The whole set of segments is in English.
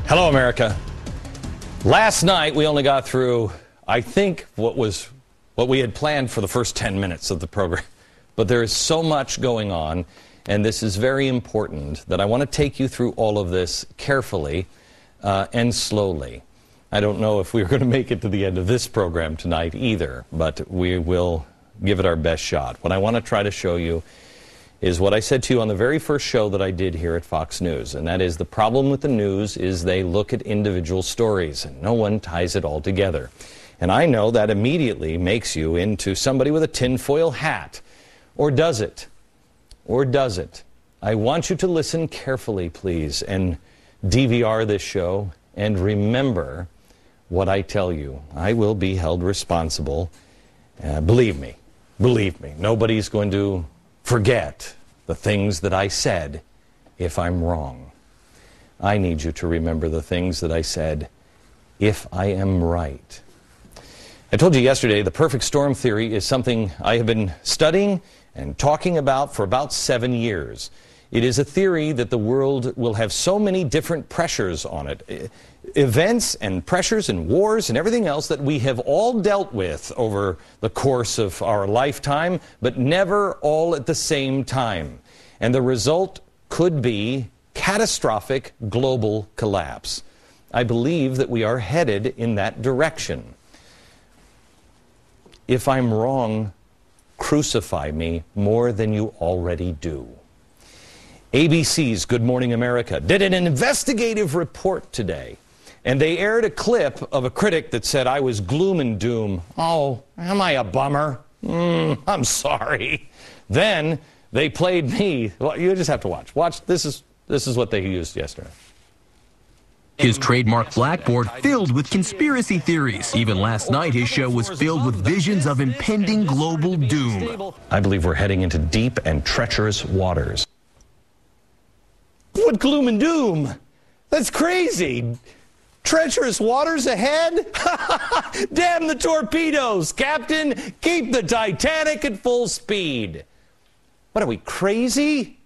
Hello, America. Last night, we only got through, I think, what we had planned for the first 10 minutes of the program. But there is so much going on, and this is very important, that I want to take you through all of this carefully and slowly. I don't know if we're going to make it to the end of this program tonight either, but we will give it our best shot. What I want to try to show you is what I said to you on the very first show that I did here at Fox News, and that is the problem with the news is they look at individual stories, and no one ties it all together. And I know that immediately makes you into somebody with a tinfoil hat. Or does it? Or does it? I want you to listen carefully, please, and DVR this show, and remember what I tell you. I will be held responsible. Believe me, nobody's going to forget the things that I said if I'm wrong. I need you to remember the things that I said if I am right. I told you yesterday the perfect storm theory is something I have been studying and talking about for about 7 years. It is a theory that the world will have so many different pressures on it. Events and pressures and wars and everything else that we have all dealt with over the course of our lifetime, but never all at the same time. And the result could be catastrophic global collapse. I believe that we are headed in that direction. If I'm wrong, crucify me more than you already do. ABC's Good Morning America did an investigative report today, and they aired a clip of a critic that said I was gloom and doom. Oh, am I a bummer? I'm sorry. Then they played me. Well, you just have to watch. Watch. This is what they used yesterday. His trademark blackboard filled with conspiracy theories. Even last night, his show was filled with visions of impending global doom. I believe we're heading into deep and treacherous waters. What gloom and doom? That's crazy. Treacherous waters ahead? Damn the torpedoes, Captain. Keep the Titanic at full speed. What are we, crazy?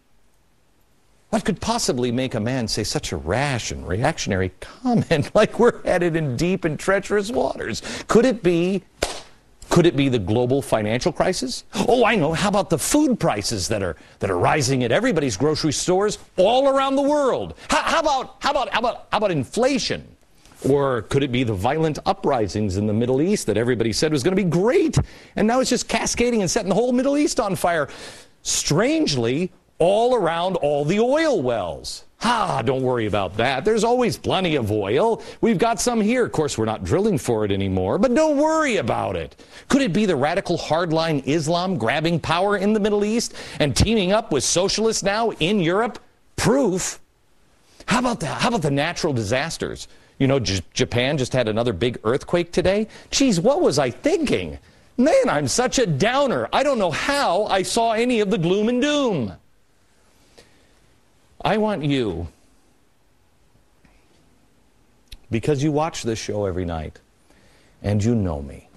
What could possibly make a man say such a rash and reactionary comment like we're headed in deep and treacherous waters? Could it be the global financial crisis? Oh, I know. How about the food prices that are rising at everybody's grocery stores all around the world? How about inflation? Or could it be the violent uprisings in the Middle East that everybody said was going to be great, and now it's just cascading and setting the whole Middle East on fire? Strangely, all around all the oil wells. Don't worry about that. There's always plenty of oil. We've got some here. Of course, we're not drilling for it anymore, but don't worry about it. Could it be the radical hardline Islam grabbing power in the Middle East and teaming up with socialists now in Europe? Proof. How about the natural disasters? You know, Japan just had another big earthquake today. Geez, what was I thinking? Man, I'm such a downer. I don't know how I saw any of the gloom and doom. I want you, because you watch this show every night, and you know me,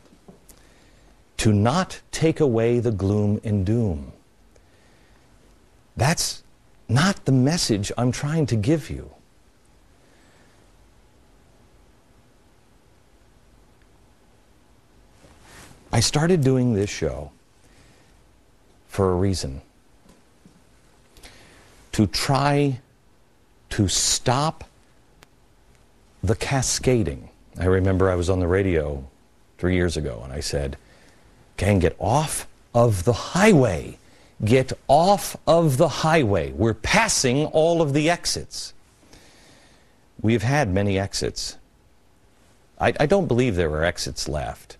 to not take away the gloom and doom. That's not the message I'm trying to give you. I started doing this show for a reason. To try to stop the cascading. I remember I was on the radio 3 years ago and I said, gang, get off of the highway. Get off of the highway. We're passing all of the exits. We've had many exits. I don't believe there are exits left.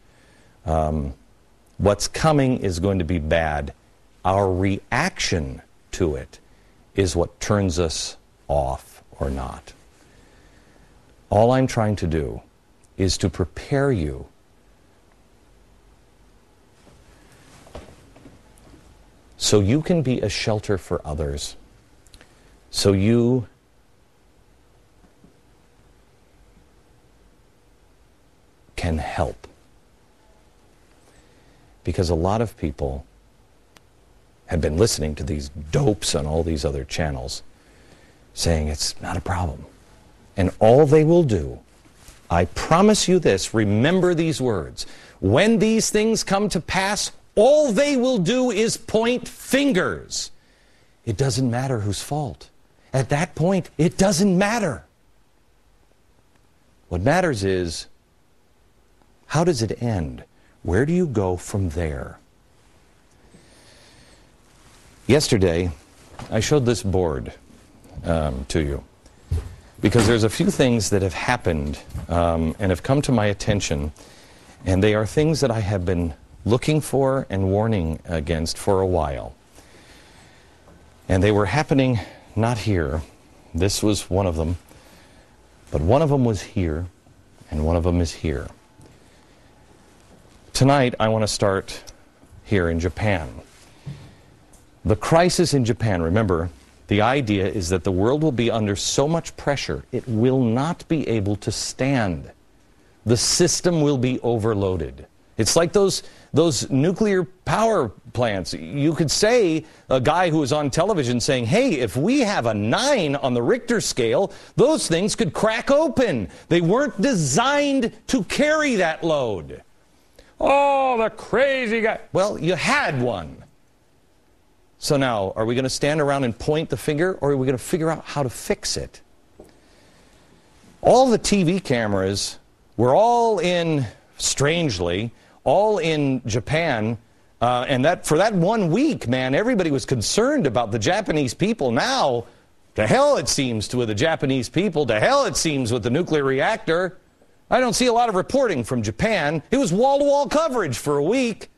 What's coming is going to be bad. Our reaction to it is what turns us off or not. All I'm trying to do is to prepare you so you can be a shelter for others, so you can help. Because a lot of people have been listening to these dopes on all these other channels saying it's not a problem. And all they will do, I promise you this, remember these words. When these things come to pass, all they will do is point fingers. It doesn't matter whose fault. At that point, it doesn't matter. What matters is, how does it end? Where do you go from there? Yesterday, I showed this board to you because there's a few things that have happened and have come to my attention, and they are things that I have been looking for and warning against for a while. And they were happening not here. This was one of them. But one of them was here, and one of them is here. Tonight, I want to start here in Japan. The crisis in Japan, remember, the idea is that the world will be under so much pressure, it will not be able to stand. The system will be overloaded. It's like those nuclear power plants. You could say, a guy who was on television saying, hey, if we have a 9 on the Richter scale, those things could crack open. They weren't designed to carry that load. Oh, the crazy guy. Well, you had one. So now, are we going to stand around and point the finger, or are we going to figure out how to fix it? All the TV cameras were all in, strangely, all in Japan, and that for that 1 week, man, everybody was concerned about the Japanese people. Now, to hell it seems with the Japanese people, to hell it seems with the nuclear reactor. I don't see a lot of reporting from Japan. It was wall-to-wall coverage for a week.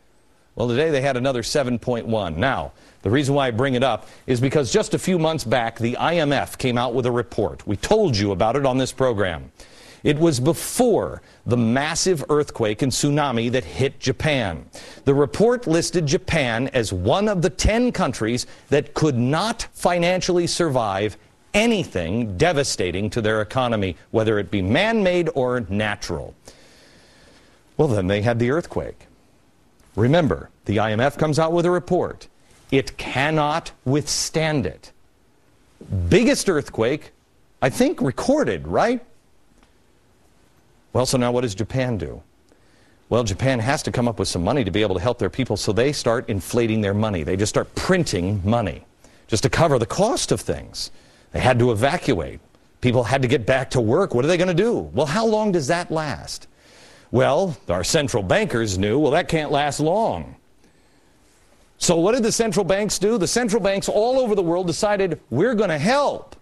Well, today they had another 7.1. Now, the reason why I bring it up is because just a few months back, the IMF came out with a report. We told you about it on this program. It was before the massive earthquake and tsunami that hit Japan. The report listed Japan as one of the 10 countries that could not financially survive anything devastating to their economy, whether it be man-made or natural. Well, then they had the earthquake. Remember, the IMF comes out with a report. It cannot withstand it. Biggest earthquake, I think, recorded, right? Well, so now what does Japan do? Well, Japan has to come up with some money to be able to help their people, so they start inflating their money. They just start printing money just to cover the cost of things. They had to evacuate. People had to get back to work. What are they going to do? Well, how long does that last? Well, our central bankers knew, well, that can't last long. So what did the central banks do? The central banks all over the world decided, we're going to help.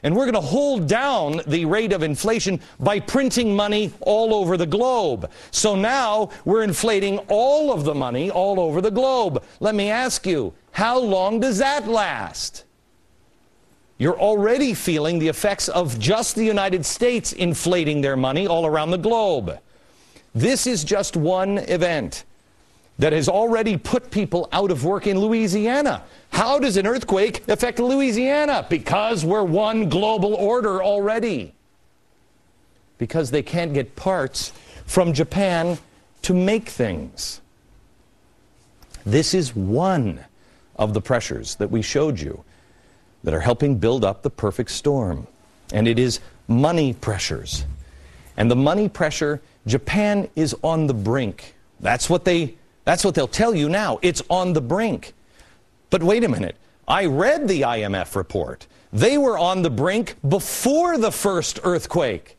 And we're going to hold down the rate of inflation by printing money all over the globe. So now we're inflating all of the money all over the globe. Let me ask you, how long does that last? You're already feeling the effects of just the United States inflating their money all around the globe. This is just one event that has already put people out of work in Louisiana. How does an earthquake affect Louisiana? Because we're one global order already. Because they can't get parts from Japan to make things. This is one of the pressures that we showed you that are helping build up the perfect storm. And it is money pressures. And the money pressure, Japan is on the brink. That's what they'll tell you now. It's on the brink. But wait a minute. I read the IMF report. They were on the brink before the first earthquake.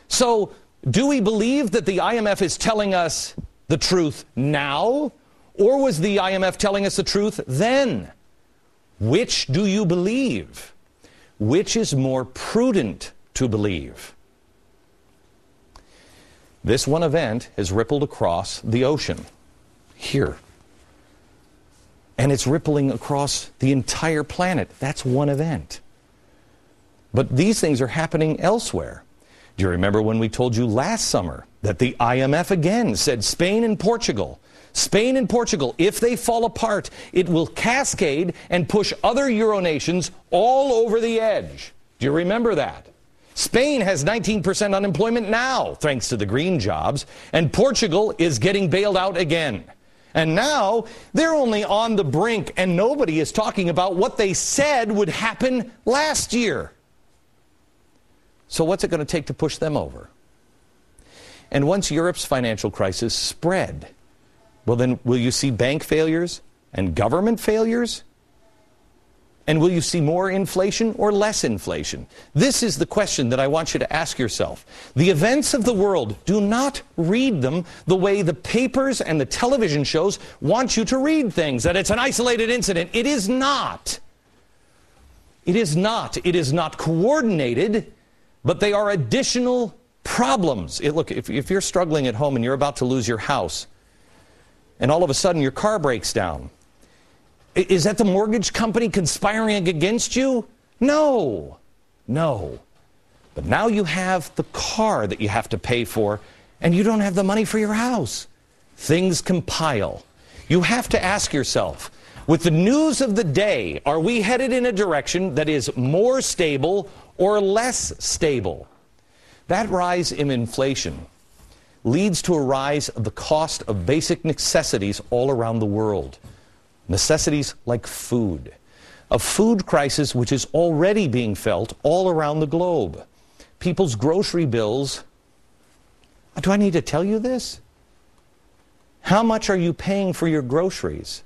So do we believe that the IMF is telling us the truth now? Or was the IMF telling us the truth then? Which do you believe? Which is more prudent to believe? This one event has rippled across the ocean. Here. And it's rippling across the entire planet. That's one event. But these things are happening elsewhere. Do you remember when we told you last summer that the IMF again said Spain and Portugal, if they fall apart, it will cascade and push other Euro nations all over the edge. Do you remember that? Spain has 19% unemployment now, thanks to the green jobs, and Portugal is getting bailed out again. And now they're only on the brink, and nobody is talking about what they said would happen last year. So what's it going to take to push them over? And once Europe's financial crisis spread, well then, will you see bank failures and government failures? And will you see more inflation or less inflation? This is the question that I want you to ask yourself. The events of the world, do not read them the way the papers and the television shows want you to read things, that it's an isolated incident. It is not. It is not. It is not coordinated, but they are additional problems. Look, if you're struggling at home and you're about to lose your house, and all of a sudden your car breaks down, is that the mortgage company conspiring against you? No. No. But now you have the car that you have to pay for, and you don't have the money for your house. Things compile. You have to ask yourself, with the news of the day, are we headed in a direction that is more stable or less stable? That rise in inflation leads to a rise of the cost of basic necessities all around the world. Necessities like food. A food crisis which is already being felt all around the globe. People's grocery bills. Do I need to tell you this? How much are you paying for your groceries?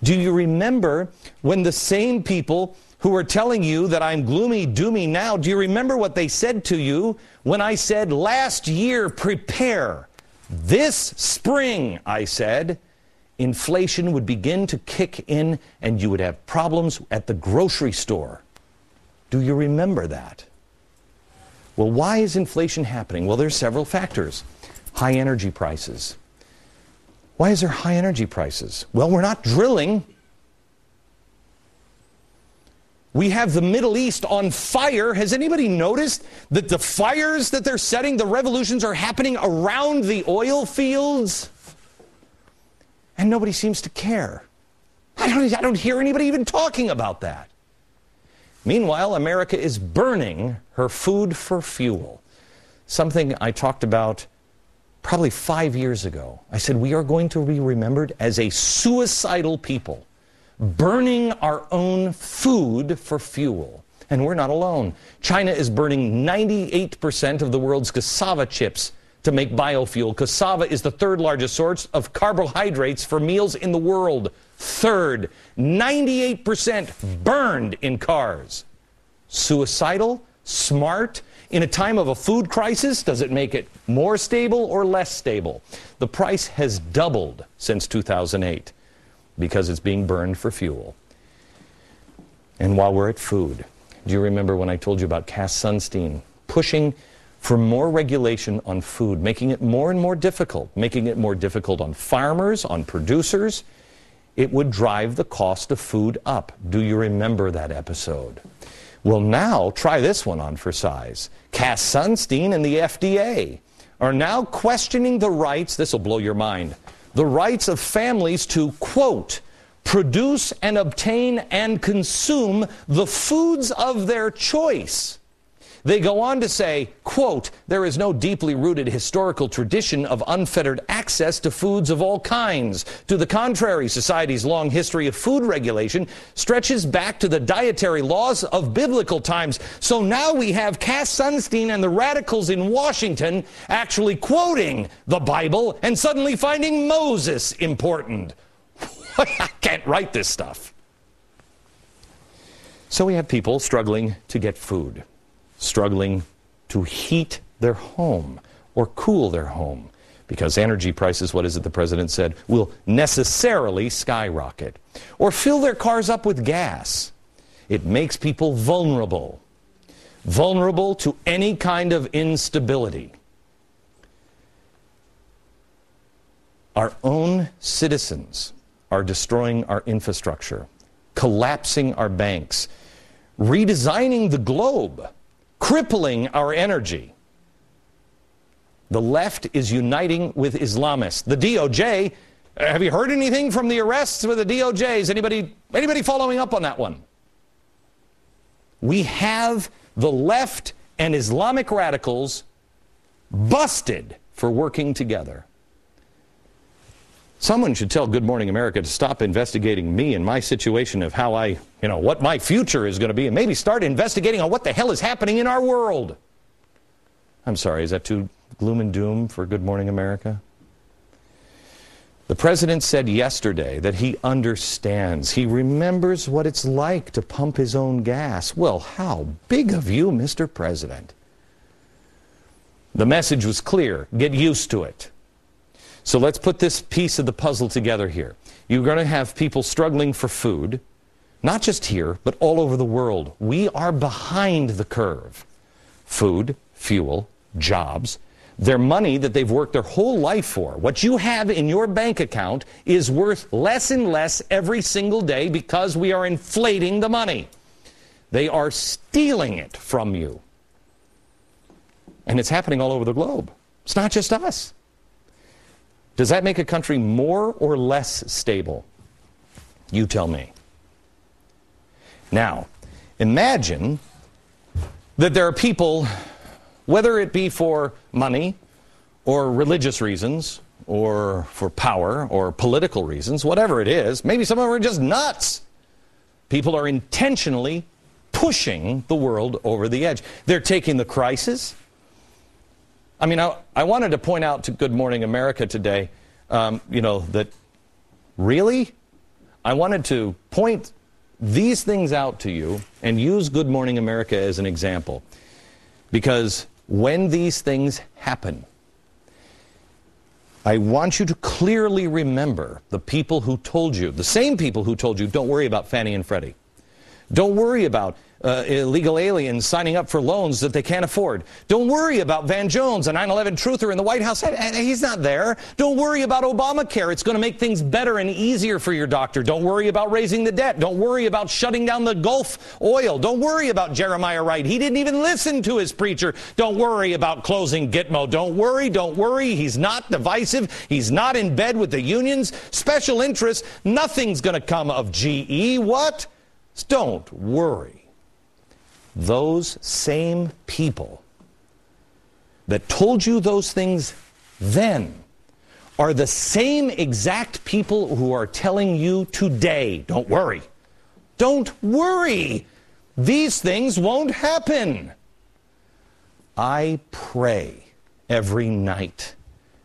Do you remember when the same people who are telling you that I'm gloomy, doomy now, do you remember what they said to you when I said last year, prepare? This spring, I said, inflation would begin to kick in and you would have problems at the grocery store. Do you remember that? Well, why is inflation happening? Well, there's several factors. High energy prices. Why is there high energy prices? Well, we're not drilling. We have the Middle East on fire. Has anybody noticed that the fires that they're setting, the revolutions are happening around the oil fields? And nobody seems to care. I don't hear anybody even talking about that. Meanwhile, America is burning her food for fuel. Something I talked about probably 5 years ago. I said we are going to be remembered as a suicidal people, burning our own food for fuel. And we're not alone. China is burning 98% of the world's cassava chips to make biofuel. Cassava is the third largest source of carbohydrates for meals in the world. Third, 98% burned in cars. Suicidal? Smart? In a time of a food crisis, does it make it more stable or less stable? The price has doubled since 2008 because it's being burned for fuel. And while we're at food, do you remember when I told you about Cass Sunstein pushing for more regulation on food, making it more and more difficult, making it more difficult on farmers, on producers? It would drive the cost of food up. Do you remember that episode? Well, now, try this one on for size. Cass Sunstein and the FDA are now questioning the rights, this will blow your mind, the rights of families to, quote, produce and obtain and consume the foods of their choice. They go on to say, quote, there is no deeply rooted historical tradition of unfettered access to foods of all kinds. To the contrary, society's long history of food regulation stretches back to the dietary laws of biblical times. So now we have Cass Sunstein and the radicals in Washington actually quoting the Bible and suddenly finding Moses important. I can't write this stuff. So we have people struggling to get food, struggling to heat their home or cool their home because energy prices, what is it the president said, will necessarily skyrocket, or fill their cars up with gas. It makes people vulnerable to any kind of instability. Our own citizens are destroying our infrastructure, collapsing our banks, redesigning the globe, crippling our energy. The left is uniting with Islamists. The DOJ, have you heard anything from the arrests with the DOJ? Is anybody following up on that one? We have the left and Islamic radicals busted for working together. Someone should tell Good Morning America to stop investigating me and my situation of how what my future is going to be, and maybe start investigating on what the hell is happening in our world. I'm sorry, is that too gloom and doom for Good Morning America? The president said yesterday that he understands. He remembers what it's like to pump his own gas. Well, how big of you, Mr. President. The message was clear. Get used to it. So let's put this piece of the puzzle together here. You're going to have people struggling for food, not just here, but all over the world. We are behind the curve. Food, fuel, jobs, their money that they've worked their whole life for. What you have in your bank account is worth less and less every single day because we are inflating the money. They are stealing it from you. And it's happening all over the globe. It's not just us. Does that make a country more or less stable? You tell me. Now, imagine that there are people, whether it be for money or religious reasons or for power or political reasons, whatever it is, maybe some of them are just nuts. People are intentionally pushing the world over the edge. They're taking the crisis. I mean, I wanted to point out to Good Morning America today, that really, I wanted to point these things out to you and use Good Morning America as an example. Because when these things happen, I want you to clearly remember the people who told you, the same people who told you, don't worry about Fannie and Freddie. Don't worry about illegal aliens signing up for loans that they can't afford. Don't worry about Van Jones, a 9/11 truther in the White House. He's not there. Don't worry about Obamacare. It's going to make things better and easier for your doctor. Don't worry about raising the debt. Don't worry about shutting down the Gulf oil. Don't worry about Jeremiah Wright. He didn't even listen to his preacher. Don't worry about closing Gitmo. Don't worry. He's not divisive. He's not in bed with the unions. Special interests. Nothing's going to come of GE. What? Don't worry. Those same people that told you those things then are the same exact people who are telling you today, don't worry. Don't worry. These things won't happen. I pray every night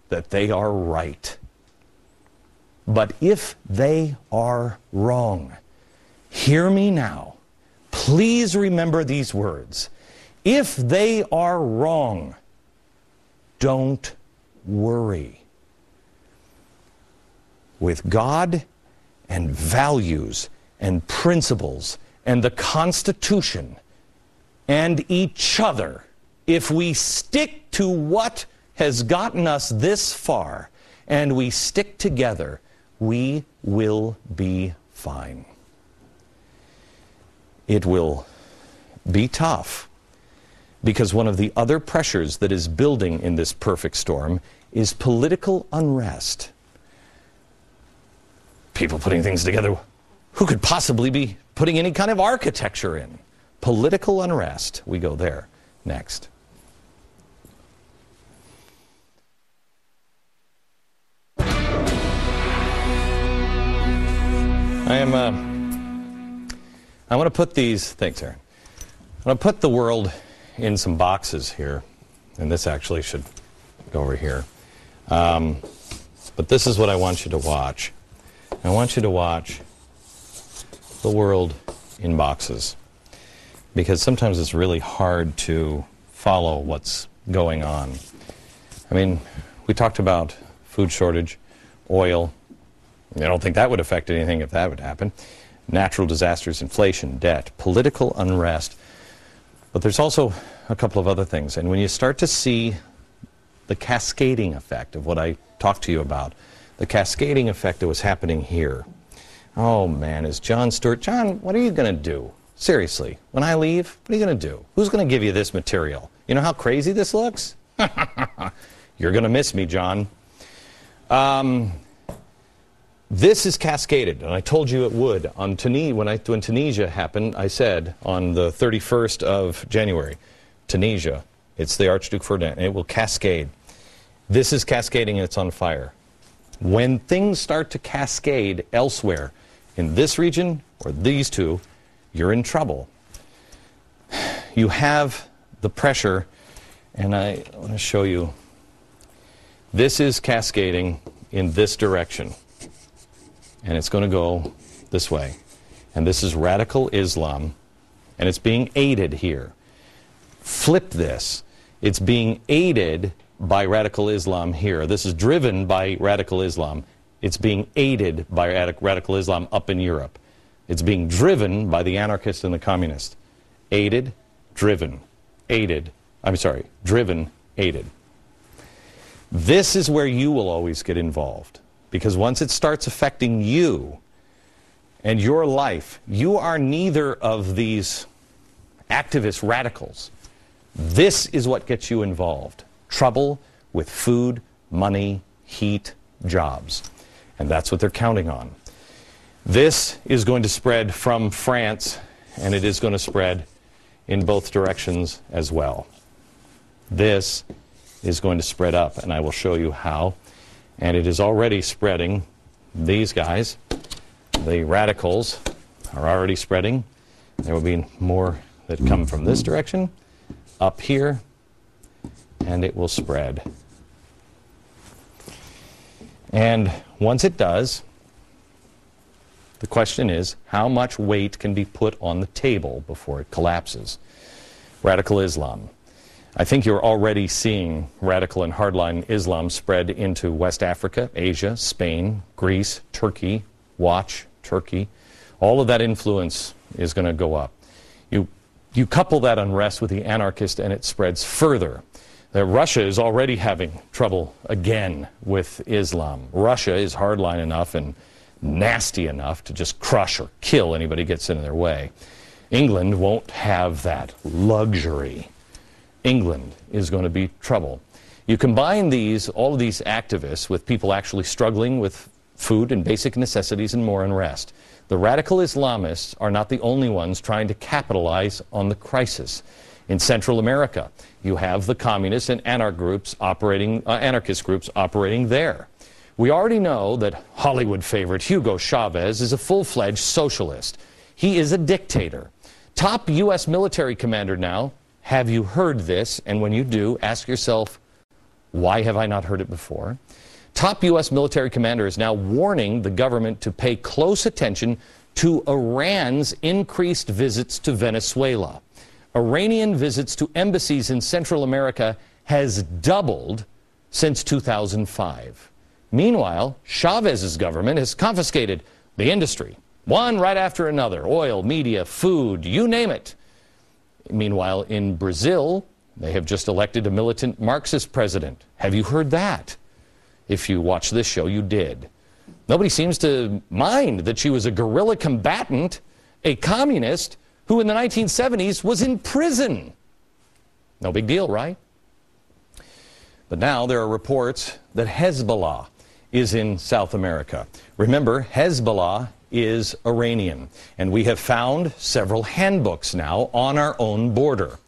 that they are right. But if they are wrong, hear me now. Please remember these words. If they are wrong, don't worry. With God and values and principles and the Constitution and each other, if we stick to what has gotten us this far and we stick together, we will be fine. It will be tough because one of the other pressures that is building in this perfect storm is political unrest. People putting things together. Who could possibly be putting any kind of architecture in? Political unrest. We go there next. I want to put these, thanks Aaron, I want to put the world in some boxes here, and this actually should go over here. But this is what I want you to watch. I want you to watch the world in boxes, because sometimes it's really hard to follow what's going on. I mean, we talked about food shortage, oil. I don't think that would affect anything if that would happen. Natural disasters, inflation, debt, political unrest. But there's also a couple of other things. And when you start to see the cascading effect of what I talked to you about, the cascading effect that was happening here. Oh man, is John Stewart, John, what are you going to do? Seriously, when I leave, what are you going to do? Who's going to give you this material? You know how crazy this looks? You're going to miss me, John. This is cascaded, and I told you it would. When Tunisia happened, I said on the 31st of January, Tunisia, it's the Archduke Ferdinand, and it will cascade. This is cascading and it's on fire. When things start to cascade elsewhere, in this region or these two, you're in trouble. You have the pressure And I want to show you. This is cascading in this direction. And it's going to go this way. And this is radical Islam. And it's being aided here. Flip this. It's being aided by radical Islam here. This is driven by radical Islam. It's being aided by radical Islam up in Europe. It's being driven by the anarchists and the communists. Aided, driven, aided. I'm sorry, driven, aided. This is where you will always get involved. Because once it starts affecting you and your life, you are neither of these activist radicals. This is what gets you involved. Trouble with food, money, heat, jobs. And that's what they're counting on. This is going to spread from France, and it is going to spread in both directions as well. This is going to spread up, and I will show you how. And it is already spreading. These guys, the radicals, are already spreading. There will be more that come from this direction, up here, and it will spread. And once it does, the question is, how much weight can be put on the table before it collapses? Radical Islam. I think you're already seeing radical and hardline Islam spread into West Africa, Asia, Spain, Greece, Turkey. Watch Turkey. All of that influence is going to go up. You couple that unrest with the anarchist and it spreads further. Russia is already having trouble again with Islam. Russia is hardline enough and nasty enough to just crush or kill anybody who gets in their way. England won't have that luxury. England is going to be trouble. You combine all of these activists with people actually struggling with food and basic necessities and more unrest. The radical Islamists are not the only ones trying to capitalize on the crisis. In Central America, you have the communist and anarchist groups operating there. We already know that Hollywood favorite Hugo Chavez is a full-fledged socialist. He is a dictator. Top U.S. military commander now. Have you heard this? And when you do, ask yourself, why have I not heard it before? Top U.S. military commander is now warning the government to pay close attention to Iran's increased visits to Venezuela. Iranian visits to embassies in Central America has doubled since 2005. Meanwhile, Chavez's government has confiscated the industry, one right after another, oil, media, food, you name it. Meanwhile, in Brazil, they have just elected a militant Marxist president. Have you heard that? If you watch this show, you did. Nobody seems to mind that she was a guerrilla combatant, a communist, who in the 1970s was in prison. No big deal, right? But now there are reports that Hezbollah is in South America. Remember, Hezbollah is Iranian, and we have found several handbooks now on our own border.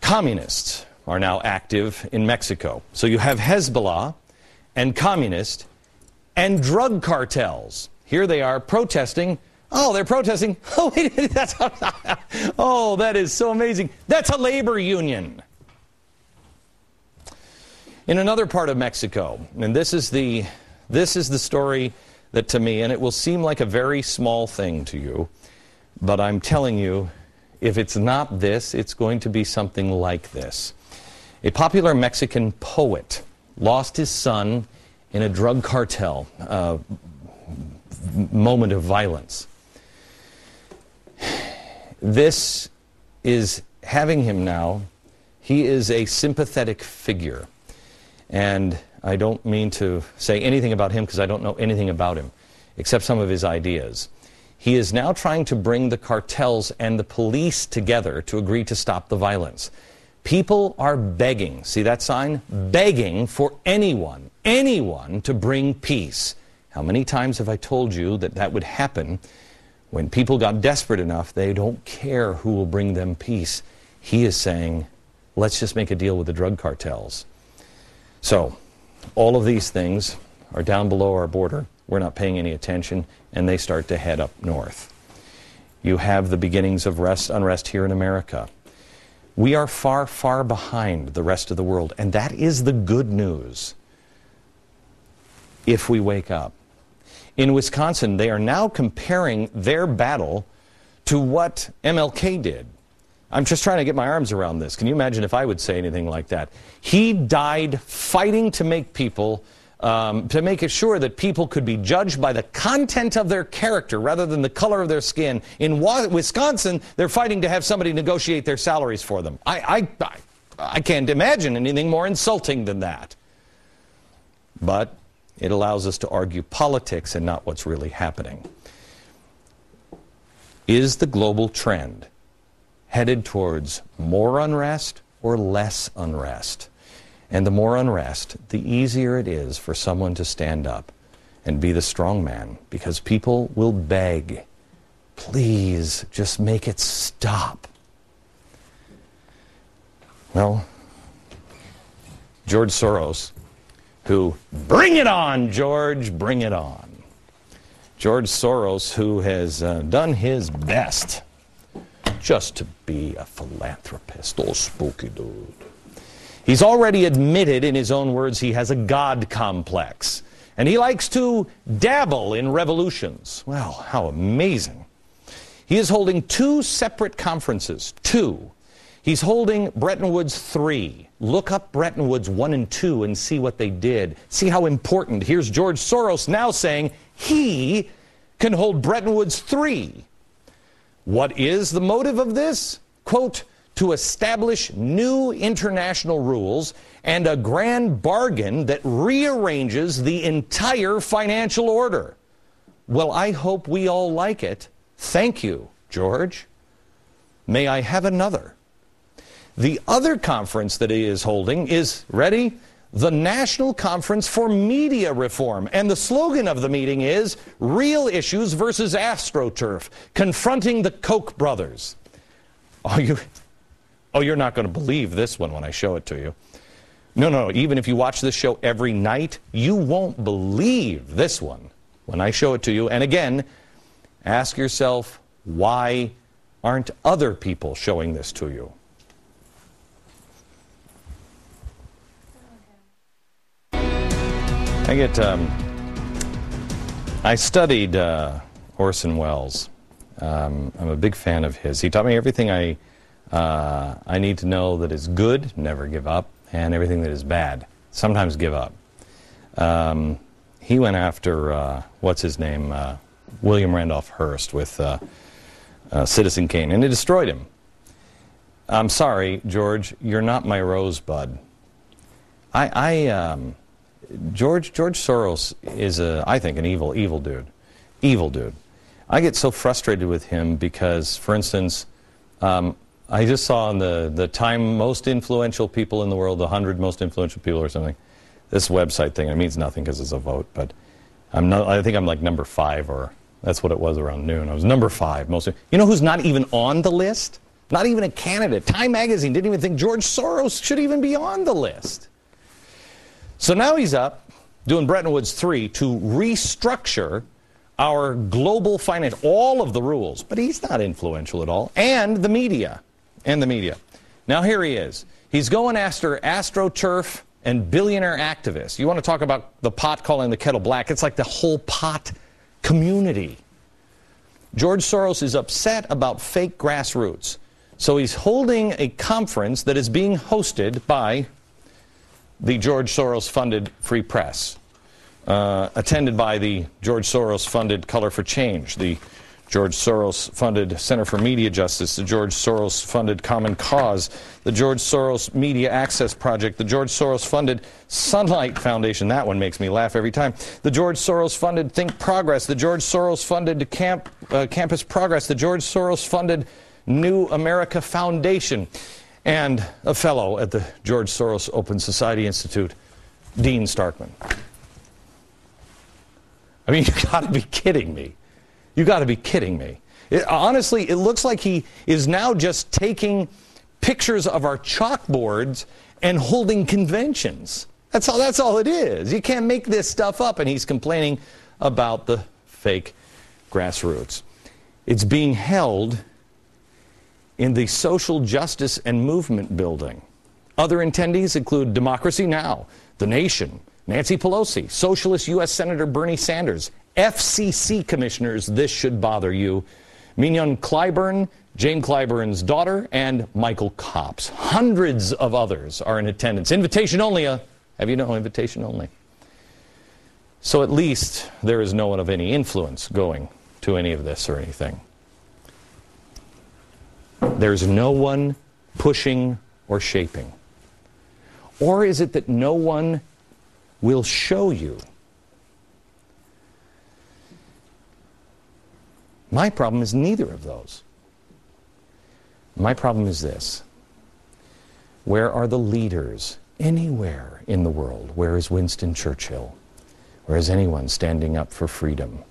Communists are now active in Mexico. So you have Hezbollah and communists and drug cartels. Here they are protesting. Oh, they're protesting. Oh, wait, oh, that is so amazing. That's a labor union. In another part of Mexico, and this is the story that to me, and it will seem like a very small thing to you, but I'm telling you, if it's not this, it's going to be something like this. A popular Mexican poet lost his son in a drug cartel moment of violence. This is having him now. He is a sympathetic figure. And I don't mean to say anything about him because I don't know anything about him, except some of his ideas. He is now trying to bring the cartels and the police together to agree to stop the violence. People are begging, see that sign? Begging for anyone to bring peace. How many times have I told you that that would happen? When people got desperate enough, they don't care who will bring them peace. He is saying, let's just make a deal with the drug cartels. So, all of these things are down below our border. We're not paying any attention, and they start to head up north. You have the beginnings of unrest here in America. We are far, far behind the rest of the world, and that is the good news if we wake up. In Wisconsin, they are now comparing their battle to what MLK did. I'm just trying to get my arms around this. Can you imagine if I would say anything like that? He died fighting to make people, to make it sure that people could be judged by the content of their character rather than the color of their skin. In Wisconsin, they're fighting to have somebody negotiate their salaries for them. I can't imagine anything more insulting than that. But it allows us to argue politics and not what's really happening. Is the global trend headed towards more unrest or less unrest? And the more unrest, the easier it is for someone to stand up and be the strong man, because people will beg, please just make it stop. Well, George Soros, who, bring it on, George, bring it on. George Soros, who has done his best just to be a philanthropist. Oh, spooky dude. He's already admitted in his own words he has a God complex. And he likes to dabble in revolutions. Well, how amazing. He is holding 2 separate conferences. 2. He's holding Bretton Woods 3. Look up Bretton Woods 1 and 2 and see what they did. See how important. Here's George Soros now saying he can hold Bretton Woods 3. What is the motive of this? Quote, to establish new international rules and a grand bargain that rearranges the entire financial order. Well, I hope we all like it. Thank you, George. May I have another? The other conference that he is holding is, ready? The National Conference for Media Reform. And the slogan of the meeting is, Real Issues versus AstroTurf, confronting the Koch brothers. Oh, you're not going to believe this one when I show it to you. No, even if you watch this show every night, you won't believe this one when I show it to you. And again, ask yourself, why aren't other people showing this to you? I studied Orson Welles. I'm a big fan of his. He taught me everything I need to know that is good, never give up, and everything that is bad, sometimes give up. He went after, what's his name, William Randolph Hearst with Citizen Kane, and it destroyed him. I'm sorry, George, you're not my rosebud. George Soros is, I think, an evil dude. Evil dude. I get so frustrated with him because, for instance, I just saw on the Time most influential people in the world, the 100 most influential people or something, this website thing. It means nothing because it's a vote, but I think I'm like number 5, or that's what it was around noon. I was number 5. You know who's not even on the list? Not even a candidate. Time magazine didn't even think George Soros should even be on the list. So now he's up doing Bretton Woods 3 to restructure our global finance, all of the rules. But he's not influential at all. And the media. Now here he is. He's going after AstroTurf and billionaire activists. You want to talk about the pot calling the kettle black? It's like the whole pot community. George Soros is upset about fake grassroots. So he's holding a conference that is being hosted by the George Soros-funded Free Press, attended by the George Soros-funded Color for Change, the George Soros-funded Center for Media Justice, the George Soros-funded Common Cause, the George Soros Media Access Project, the George Soros-funded Sunlight Foundation. That one makes me laugh every time. The George Soros-funded Think Progress, the George Soros-funded Campus Progress, the George Soros-funded New America Foundation, and a fellow at the George Soros Open Society Institute, Dean Starkman. I mean, you got to be kidding me. You got to be kidding me. Honestly, it looks like he is now just taking pictures of our chalkboards and holding conventions. That's all it is. You can't make this stuff up, and he's complaining about the fake grassroots. It's being held in the social justice and movement building. Other attendees include Democracy Now!, The Nation, Nancy Pelosi, Socialist U.S. Senator Bernie Sanders, FCC commissioners, this should bother you, Mignon Clyburn, Jane Clyburn's daughter, and Michael Copps. Hundreds of others are in attendance. Invitation only. Have you know, invitation only. So at least there is no one of any influence going to any of this or anything. There's no one pushing or shaping. Or is it that no one will show you? My problem is neither of those. My problem is this. Where are the leaders anywhere in the world? Where is Winston Churchill? Where is anyone standing up for freedom?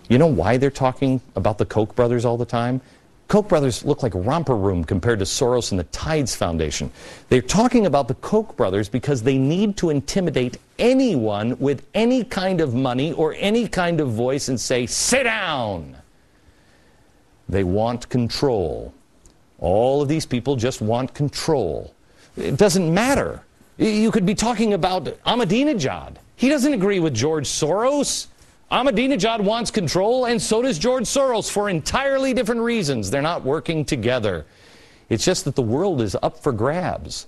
You know why they're talking about the Koch brothers all the time? Koch brothers look like romper room compared to Soros and the Tides Foundation. They're talking about the Koch brothers because they need to intimidate anyone with any kind of money or any kind of voice and say, sit down. They want control. All of these people just want control. It doesn't matter. You could be talking about Ahmadinejad. He doesn't agree with George Soros. Ahmadinejad wants control, and so does George Soros for entirely different reasons. They're not working together. It's just that the world is up for grabs.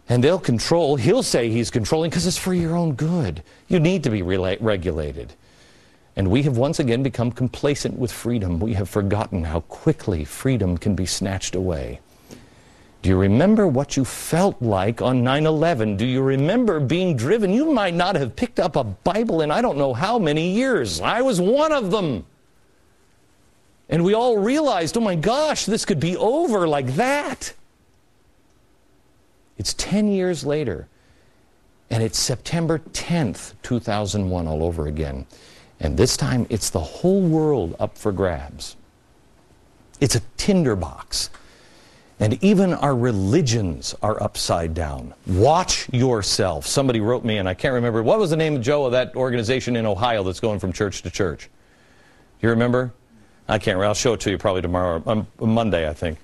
And they'll control. He'll say he's controlling because it's for your own good. You need to be regulated. And we have once again become complacent with freedom. We have forgotten how quickly freedom can be snatched away. Do you remember what you felt like on 9/11? Do you remember being driven? You might not have picked up a Bible in I don't know how many years. I was one of them. And we all realized, oh my gosh, this could be over like that. It's 10 years later, and it's September 10th, 2001 all over again. And this time, it's the whole world up for grabs. It's a tinderbox. And even our religions are upside down. Watch yourself. Somebody wrote me, and I can't remember. What was the name, Joe, of that organization in Ohio that's going from church to church? Do you remember? I can't remember. I'll show it to you probably tomorrow, Monday, I think.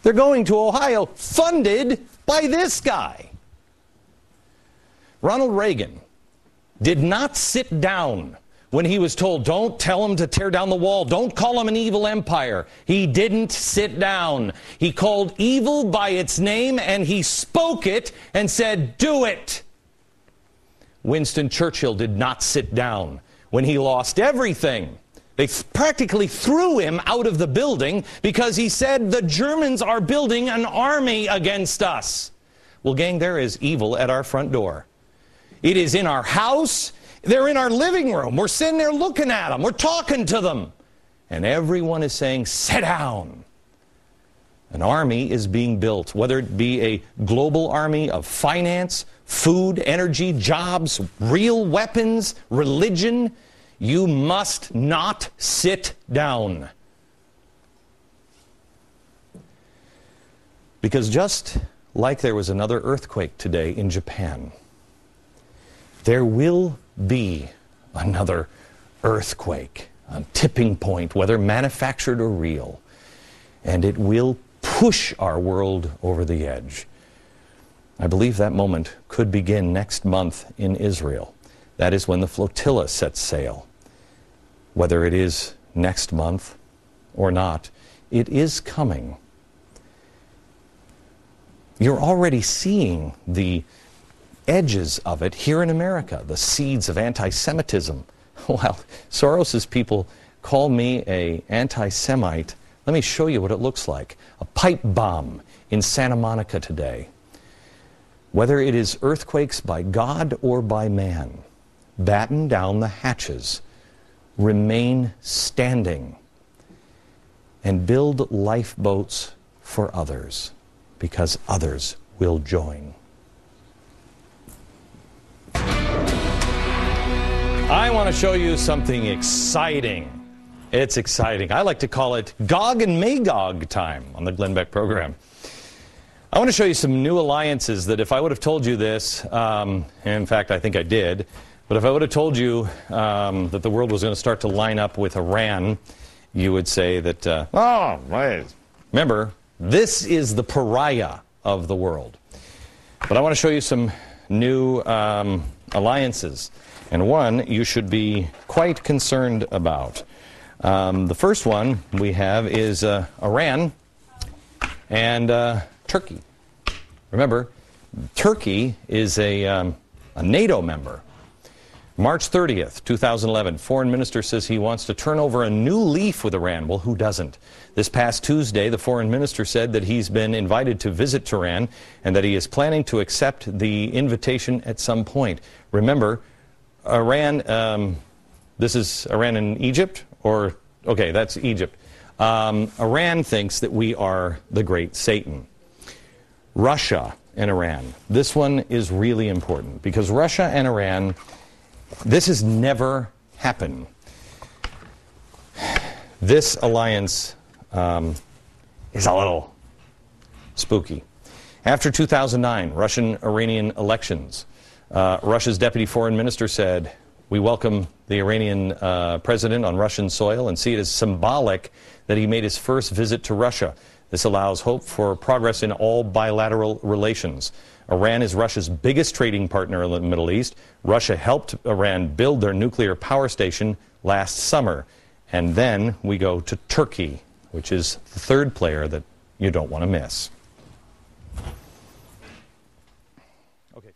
They're going to Ohio, funded by this guy. Ronald Reagan did not sit down when he was told, don't tell him to tear down the wall, don't call him an evil empire. He didn't sit down. He called evil by its name, and he spoke it and said, do it. Winston Churchill did not sit down when he lost everything. They practically threw him out of the building because he said, the Germans are building an army against us. Well, gang, there is evil at our front door. It is in our house. They're in our living room. We're sitting there looking at them. We're talking to them. And everyone is saying, sit down. An army is being built, whether it be a global army of finance, food, energy, jobs, real weapons, religion. You must not sit down. Because just like there was another earthquake today in Japan, there will be another earthquake, a tipping point, whether manufactured or real, and it will push our world over the edge. I believe that moment could begin next month in Israel. That is when the flotilla sets sail. Whether it is next month or not, it is coming. You're already seeing the edges of it here in America, the seeds of anti-Semitism. Well, Soros's people call me an anti-Semite. Let me show you what it looks like. A pipe bomb in Santa Monica today. Whether it is earthquakes by God or by man, batten down the hatches, remain standing, and build lifeboats for others, because others will join. I want to show you something exciting. It's exciting. I like to call it Gog and Magog time on the Glenn Beck program. I want to show you some new alliances that if I would have told you this, in fact, I think I did, but if I would have told you that the world was going to start to line up with Iran, you would say that, oh, wait, Remember, this is the pariah of the world. But I want to show you some new alliances, and one you should be quite concerned about. The first one we have is Iran and Turkey. Remember, Turkey is a NATO member. March 30th, 2011, Foreign Minister says he wants to turn over a new leaf with Iran. Well, who doesn't? This past Tuesday, the Foreign Minister said that he's been invited to visit Tehran and that he is planning to accept the invitation at some point. Remember, Iran, this is Iran and Egypt? Or, okay, that's Egypt. Iran thinks that we are the great Satan. Russia and Iran. This one is really important because Russia and Iran, this has never happened. This alliance is a little spooky. After 2009 Russian-Iranian elections, Russia's deputy foreign minister said, "We welcome the Iranian president on Russian soil and see it as symbolic that he made his first visit to Russia. This allows hope for progress in all bilateral relations." Iran is Russia's biggest trading partner in the Middle East. Russia helped Iran build their nuclear power station last summer. And then we go to Turkey, which is the third player that you don't want to miss. Okay.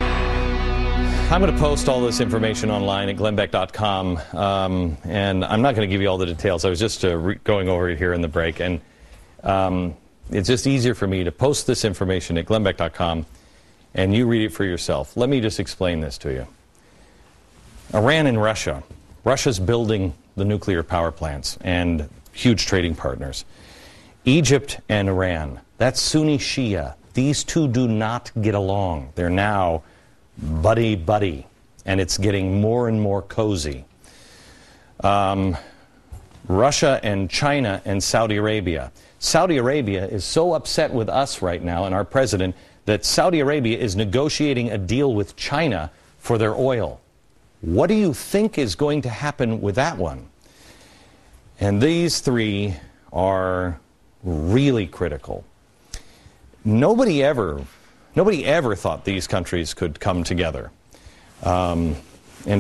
I'm going to post all this information online at glennbeck.com, and I'm not going to give you all the details. I was just going over it here in the break, and it's just easier for me to post this information at glennbeck.com, and you read it for yourself. Let me just explain this to you. Iran and Russia. Russia's building the nuclear power plants and huge trading partners. Egypt and Iran. That's Sunni Shia. These two do not get along. They're now buddy-buddy, and it's getting more and more cozy. Russia and China and Saudi Arabia. Saudi Arabia is so upset with us right now and our president that Saudi Arabia is negotiating a deal with China for their oil. What do you think is going to happen with that one? And these three are really critical. Nobody ever thought these countries could come together and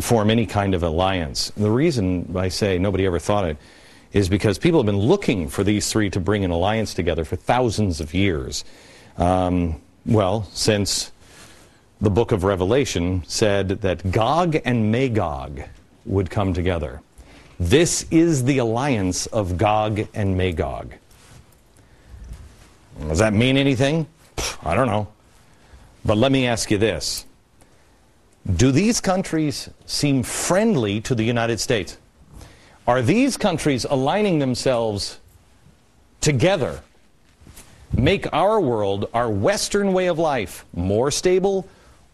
form any kind of alliance. The reason I say nobody ever thought it is because people have been looking for these three to bring an alliance together for thousands of years. Well, since the book of Revelation said that Gog and Magog would come together. This is the alliance of Gog and Magog. Does that mean anything? I don't know. But let me ask you this. Do these countries seem friendly to the United States? Are these countries aligning themselves together, make our world, our Western way of life, more stable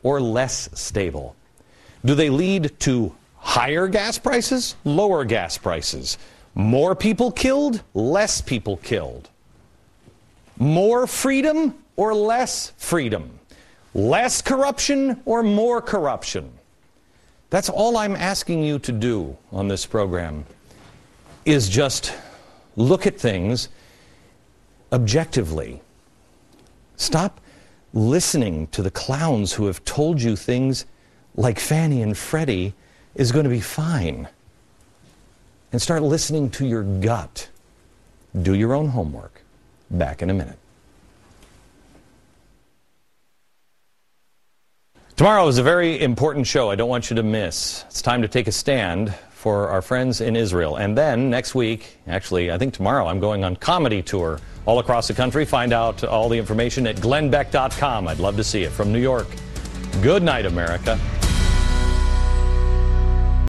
or less stable? Do they lead to higher gas prices, lower gas prices? More people killed, less people killed? More freedom or less freedom? Less corruption or more corruption? That's all I'm asking you to do on this program, is just look at things objectively. Stop listening to the clowns who have told you things like Fannie and Freddie is going to be fine. And start listening to your gut. Do your own homework. Back in a minute. Tomorrow is a very important show I don't want you to miss. It's time to take a stand for our friends in Israel. And then next week, actually, I think tomorrow, I'm going on comedy tour all across the country. Find out all the information at glennbeck.com. I'd love to see it. From New York, good night, America.